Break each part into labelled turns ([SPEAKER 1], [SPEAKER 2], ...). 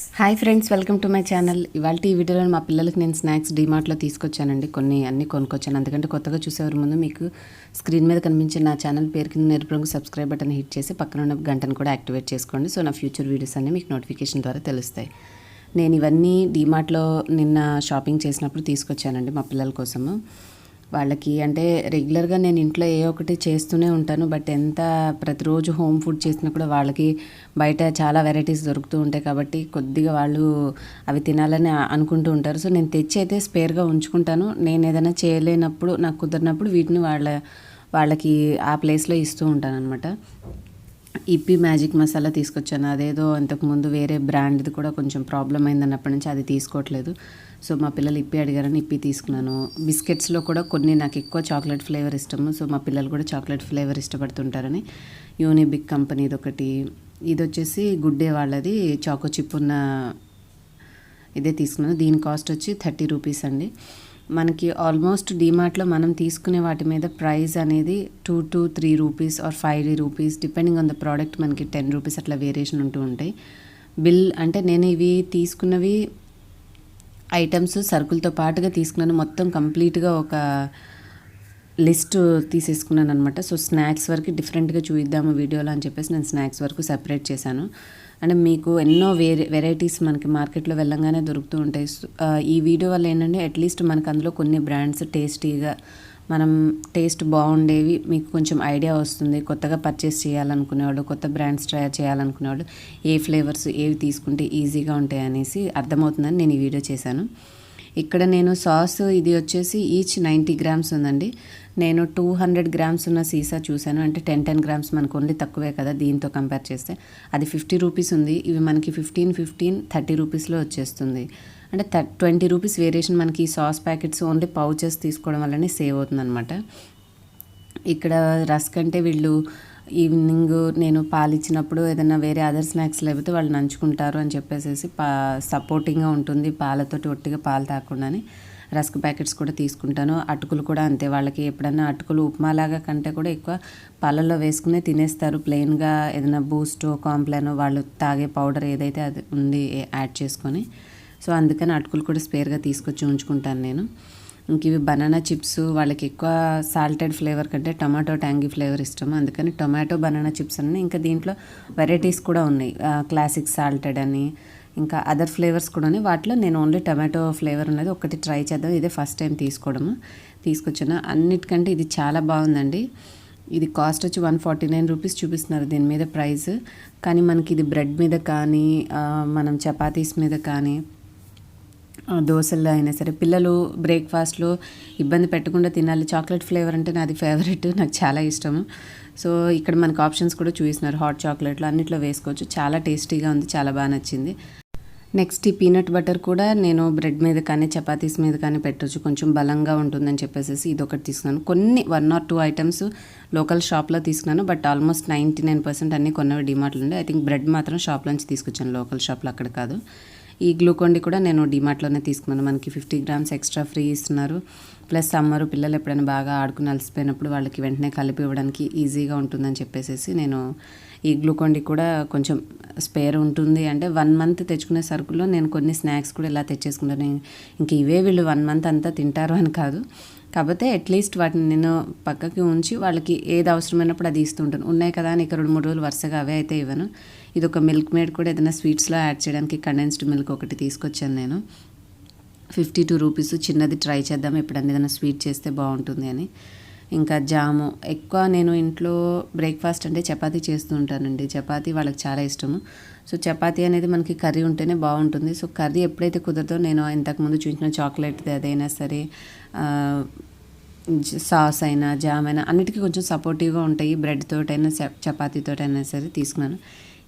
[SPEAKER 1] Hi friends, welcome to my channel. ఇవాళ ఈ వీడియోలో మా పిల్లలకి నేను స్నాక్స్ డీమార్ట్లో తీసుకొచ్చానండి. అన్నీ కొనుక్కొచ్చాను. అందుకంటే కొత్తగా చూసేవారి ముందు మీకు స్క్రీన్ మీద కనిపించే నా ఛానల్ పేరు కింద ఎరుపు రంగు సబ్స్క్రైబ్ బటన్ హిట్ చేసి పక్కన ఉన్న గంటను కూడా యాక్టివేట్ చేసుకోండి. సో నా ఫ్యూచర్ వీడియోస్ అన్నీ మీకు నోటిఫికేషన్ ద్వారా తెలుస్తాయి. నేను ఇవన్నీ డీమార్ట్లో నిన్న షాపింగ్ చేసినప్పుడు తీసుకొచ్చానండి మా పిల్లల కోసము. వాళ్ళకి అంటే రెగ్యులర్గా నేను ఇంట్లో ఏ ఒకటి చేస్తూనే ఉంటాను. బట్ ఎంత ప్రతిరోజు హోమ్ ఫుడ్ చేసినా కూడా వాళ్ళకి బయట చాలా వెరైటీస్ దొరుకుతూ ఉంటాయి కాబట్టి కొద్దిగా వాళ్ళు అవి తినాలని అనుకుంటూ ఉంటారు. సో నేను తెచ్చి అయితే స్పేర్గా ఉంచుకుంటాను. నేను ఏదైనా చేయలేనప్పుడు, నాకు కుదిరినప్పుడు వీటిని వాళ్ళకి ఆ ప్లేస్లో ఇస్తూ ఉంటాను అనమాట. ఇప్పి మ్యాజిక్ మసాలా తీసుకొచ్చాను. అదేదో ఇంతకుముందు వేరే బ్రాండ్ది కూడా కొంచెం ప్రాబ్లం అయిందన్నప్పటి నుంచి అది తీసుకోవట్లేదు. సో మా పిల్లలు ఇప్పి అడిగారని ఇప్పి తీసుకున్నాను. బిస్కెట్స్లో కూడా కొన్ని నాకు ఎక్కువ చాక్లెట్ ఫ్లేవర్ ఇష్టము. సో మా పిల్లలు కూడా చాక్లెట్ ఫ్లేవర్ ఇష్టపడుతుంటారని యూనిబిక్ కంపెనీది ఒకటి, ఇది వచ్చేసి గుడ్ డే వాళ్ళది చాకో చిప్ ఉన్న ఇదే తీసుకున్నాను. దీని కాస్ట్ వచ్చి 30 రూపీస్ అండి. మనకి ఆల్మోస్ట్ డీమార్ట్లో మనం తీసుకునే వాటి మీద ప్రైస్ అనేది 2 to 3 rupees or 5 rupees depending on the product మనకి 10 రూపీస్ అట్లా వేరియేషన్ ఉంటూ ఉంటాయి. బిల్ అంటే నేను ఇవి తీసుకున్నవి ఐటమ్స్ సరుకులతో పాటుగా తీసుకున్నాను. మొత్తం కంప్లీట్గా ఒక లిస్ట్ తీసేసుకున్నాను అనమాట. సో స్నాక్స్ వరకు డిఫరెంట్గా చూద్దాము వీడియోలో అని చెప్పేసి నేను స్నాక్స్ వరకు సెపరేట్ చేశాను. అంటే మీకు ఎన్నో వెరైటీస్ మనకి మార్కెట్లో వెళ్ళంగానే దొరుకుతూ ఉంటాయి. ఈ వీడియో వల్ల ఏంటంటే అట్లీస్ట్ మనకు అందులో కొన్ని బ్రాండ్స్ టేస్టీగా మనం టేస్ట్ బాగుండేవి మీకు కొంచెం ఐడియా వస్తుంది. కొత్తగా పర్చేస్ చేయాలనుకునేవాళ్ళు, కొత్త బ్రాండ్స్ ట్రై చేయాలనుకునేవాళ్ళు ఏ ఫ్లేవర్స్ ఏవి తీసుకుంటే ఈజీగా ఉంటాయి అనేసి అర్థమవుతుందని నేను ఈ వీడియో చేశాను. ఇక్కడ నేను సాస్ ఇది వచ్చేసి ఈచ్ 90 గ్రామ్స్ ఉందండి. నేను 200 గ్రామ్స్ ఉన్న సీసా చూశాను. అంటే 10 గ్రామ్స్ మనకు ఓన్లీ తక్కువే కదా దీంతో కంపేర్ చేస్తే. అది 50 రూపీస్ ఉంది. ఇవి మనకి 15 30 రూపీస్లో వచ్చేస్తుంది. అంటే 20 రూపీస్ వేరియేషన్ మనకి ఈ సాస్ ప్యాకెట్స్ ఓన్లీ పౌచెస్ తీసుకోవడం వల్లనే సేవ్ అవుతుందన్నమాట. ఇక్కడ రస్క్ అంటే వీళ్ళు ఈవినింగ్ నేను పాలు ఇచ్చినప్పుడు ఏదైనా వేరే అదర్ స్నాక్స్ లేకపోతే వాళ్ళు నంచుకుంటారు అని చెప్పేసి సపోర్టింగ్గా ఉంటుంది. పాలతోటి ఒట్టిగా పాలు తాకుండానే రస్క్ ప్యాకెట్స్ కూడా తీసుకుంటాను. అటుకులు కూడా అంతే. వాళ్ళకి ఎప్పుడన్నా అటుకులు ఉప్మాలాగా కంటే కూడా ఎక్కువ పాలల్లో వేసుకునే తినేస్తారు. ప్లెయిన్గా ఏదైనా బూస్ట్ కాంప్లాన్ వాళ్ళు తాగే పౌడర్ ఏదైతే అది ఉంది యాడ్ చేసుకొని. సో అందుకని అటుకులు కూడా స్పేర్గా తీసుకొచ్చి ఉంచుకుంటాను నేను. ఇంక ఇవి బనానా చిప్స్. వాళ్ళకి ఎక్కువ సాల్టెడ్ ఫ్లేవర్ కంటే టమాటో ట్యాంగీ ఫ్లేవర్ ఇష్టం. అందుకని టొమాటో బనానా చిప్స్ అని ఇంకా దీంట్లో వెరైటీస్ కూడా ఉన్నాయి. క్లాసిక్ సాల్టెడ్ అని ఇంకా అదర్ ఫ్లేవర్స్ కూడా ఉన్నాయి. వాటిలో నేను ఓన్లీ టమాటో ఫ్లేవర్ ఉన్నది ఒకటి ట్రై చేద్దాం. ఇదే ఫస్ట్ టైం తీసుకొచ్చాను. అన్నిటికంటే ఇది చాలా బాగుందండి. ఇది కాస్ట్ వచ్చి 149 రూపీస్ చూపిస్తున్నారు దీని మీద ప్రైస్. కానీ మనకి ఇది బ్రెడ్ మీద కానీ మనం చపాతీస్ మీద కానీ దోశల్లో అయినా సరే పిల్లలు బ్రేక్ఫాస్ట్లో ఇబ్బంది పెట్టకుండా తినాలి. చాక్లెట్ ఫ్లేవర్ అంటే నాది ఫేవరెట్, నాకు చాలా ఇష్టము. సో ఇక్కడ మనకు ఆప్షన్స్ కూడా చూపిస్తున్నారు. హాట్ చాక్లెట్లు అన్నిట్లో వేసుకోవచ్చు. చాలా టేస్టీగా ఉంది, చాలా బాగా నచ్చింది. నెక్స్ట్ ఈ పీనట్ బటర్ కూడా నేను బ్రెడ్ మీద కానీ చపాతీస్ మీద కానీ పెట్టవచ్చు, కొంచెం బలంగా ఉంటుందని చెప్పేసి ఇదొకటి తీసుకున్నాను. కొన్ని 1 or 2 ఐటమ్స్ లోకల్ షాప్లో తీసుకున్నాను. బట్ ఆల్మోస్ట్ 99% అన్నీ కొన్నవి డీమార్ట్లో ఉండే. ఐ థింక్ బ్రెడ్ మాత్రం షాప్లోంచి తీసుకొచ్చాను, లోకల్ షాప్లో అక్కడ కాదు. ఈ గ్లూకోన్ డి కూడా నేను డీమార్ట్లోనే తీసుకున్నాను. మనకి 50 గ్రామ్స్ ఎక్స్ట్రా ఫ్రీ ఇస్తున్నారు. ప్లస్ సమ్మరు పిల్లలు ఎప్పుడైనా బాగా ఆడుకుని అలసిపోయినప్పుడు వాళ్ళకి వెంటనే కలిపి ఇవ్వడానికి ఈజీగా ఉంటుందని చెప్పేసి నేను ఈ గ్లూకోన్ డి కూడా కొంచెం స్పేర్ ఉంటుంది. అంటే 1 month తెచ్చుకునే సరుకుల్లో నేను కొన్ని స్నాక్స్ కూడా ఇలా తెచ్చేసుకుంటాను. ఇంక ఇవే వీళ్ళు 1 month అంతా తింటారు అని కాదు. కాకపోతే అట్లీస్ట్ వాటిని నేను పక్కకి ఉంచి వాళ్ళకి ఏది అవసరమైనప్పుడు అది ఇస్తుంటాను. ఉన్నాయి కదా అని ఇక 2-3 రోజులు వరుసగా అవే అయితే ఇవ్వను. ఇది ఒక మిల్క్ మేడ్ కూడా ఏదైనా స్వీట్స్లో యాడ్ చేయడానికి కండెన్స్డ్ మిల్క్ ఒకటి తీసుకొచ్చాను నేను. 52 రూపీస్. చిన్నది ట్రై చేద్దాం ఎప్పుడన్నా ఏదైనా స్వీట్ చేస్తే బాగుంటుంది అని. ఇంకా జాము. ఎక్కువ నేను ఇంట్లో బ్రేక్ఫాస్ట్ అంటే చపాతీ చేస్తూ ఉంటానండి. చపాతీ వాళ్ళకి చాలా ఇష్టము. సో చపాతీ అనేది మనకి కర్రీ ఉంటేనే బాగుంటుంది. సో కర్రీ ఎప్పుడైతే కుదరదో నేను ఇంతకుముందు చూసిన చాక్లెట్ది అదైనా సరే సాస్ అయినా జామ్ అయినా అన్నిటికీ కొంచెం సపోర్టివ్గా ఉంటాయి. బ్రెడ్ తోటైనా చపాతీతోటైనా సరే తీసుకున్నాను.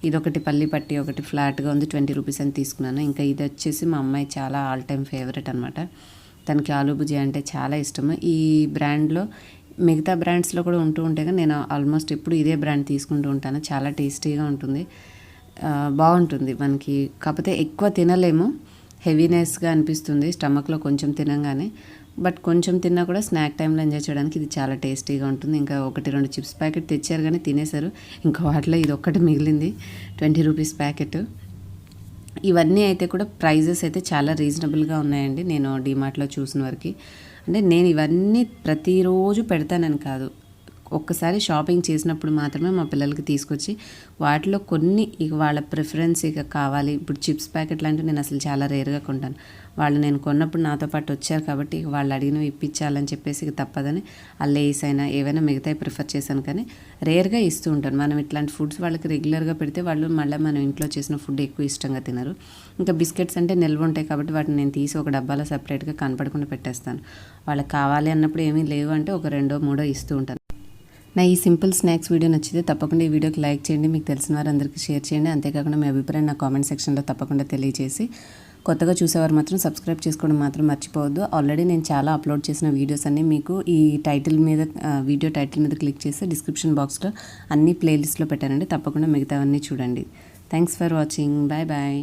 [SPEAKER 1] ఇదొకటి పల్లి పట్టి ఒకటి ఫ్లాట్గా ఉంది, 20 రూపీస్ అని తీసుకున్నాను. ఇంకా ఇది వచ్చేసి మా అమ్మాయి చాలా ఆల్ టైమ్ ఫేవరెట్ అనమాట. తనకి ఆలూ భుజియా అంటే చాలా ఇష్టము. ఈ బ్రాండ్లో మిగతా బ్రాండ్స్లో కూడా ఉంటూ ఉంటాయి కానీ నేను ఆల్మోస్ట్ ఎప్పుడు ఇదే బ్రాండ్ తీసుకుంటూ ఉంటాను. చాలా టేస్టీగా ఉంటుంది, బాగుంటుంది మనకి. కాకపోతే ఎక్కువ తినలేము, హెవీనెస్గా అనిపిస్తుంది స్టమక్లో కొంచెం తినగానే. బట్ కొంచెం తిన్నా కూడా స్నాక్ టైంలో ఎంజాయ్ చేయడానికి ఇది చాలా టేస్టీగా ఉంటుంది. ఇంకా 1-2 చిప్స్ ప్యాకెట్ తెచ్చారు కానీ తినేశారు. ఇంకా వాటిలో ఇది ఒక్కటి మిగిలింది, 20 రూపీస్ ప్యాకెట్. ఇవన్నీ అయితే కూడా ప్రైజెస్ అయితే చాలా రీజనబుల్గా ఉన్నాయండి నేను డీమార్ట్లో చూసిన వరకు. అంటే నేను ఇవన్నీ ప్రతిరోజు పెడతానని కాదు, ఒక్కసారి షాపింగ్ చేసినప్పుడు మాత్రమే మా పిల్లలకి తీసుకొచ్చి వాటిలో కొన్ని ఇక వాళ్ళ ప్రిఫరెన్స్ ఇక కావాలి. ఇప్పుడు చిప్స్ ప్యాకెట్ లాంటివి నేను అసలు చాలా రేర్గా కొంటాను. వాళ్ళు నేను కొన్నప్పుడు నాతో పాటు వచ్చారు కాబట్టి ఇక వాళ్ళు అడిగినవి ఇప్పించాలని చెప్పేసి ఇక తప్పదని ఆ లేస్ అయినా ఏవైనా మిగతాయి ప్రిఫర్ చేశాను. కానీ రేర్గా ఇస్తూ ఉంటాను. మనం ఇట్లాంటి ఫుడ్స్ వాళ్ళకి రెగ్యులర్గా పెడితే వాళ్ళు మళ్ళీ మనం ఇంట్లో చేసిన ఫుడ్ ఎక్కువ ఇష్టంగా తినరు. ఇంకా బిస్కెట్స్ అంటే నిల్వ ఉంటాయి కాబట్టి వాటిని నేను తీసి ఒక డబ్బాలో సపరేట్గా కనపడకుండా పెట్టేస్తాను. వాళ్ళకి కావాలి అన్నప్పుడు ఏమీ లేవు అంటే ఒక 2-3 ఇస్తూ ఉంటాను. నా ఈ సింపుల్ స్నాక్స్ వీడియో నచ్చితే తప్పకుండా ఈ వీడియోకి లైక్ చేయండి, మీకు తెలిసిన వారందరికీ షేర్ చేయండి. అంతేకాకుండా మీ అభిప్రాయం నా కామెంట్ సెక్షన్లో తప్పకుండా తెలియజేసి కొత్తగా చూసేవారు మాత్రం సబ్స్క్రైబ్ చేసుకోవడం మాత్రం మర్చిపోవద్దు. ఆల్రెడీ నేను చాలా అప్లోడ్ చేసిన వీడియోస్ అన్నీ మీకు ఈ టైటిల్ మీద వీడియో టైటిల్ మీద క్లిక్ చేసి డిస్క్రిప్షన్ బాక్స్లో అన్ని ప్లేలిస్ట్లో పెట్టానండి. తప్పకుండా మిగతావన్నీ చూడండి. Thanks for watching. Bye bye.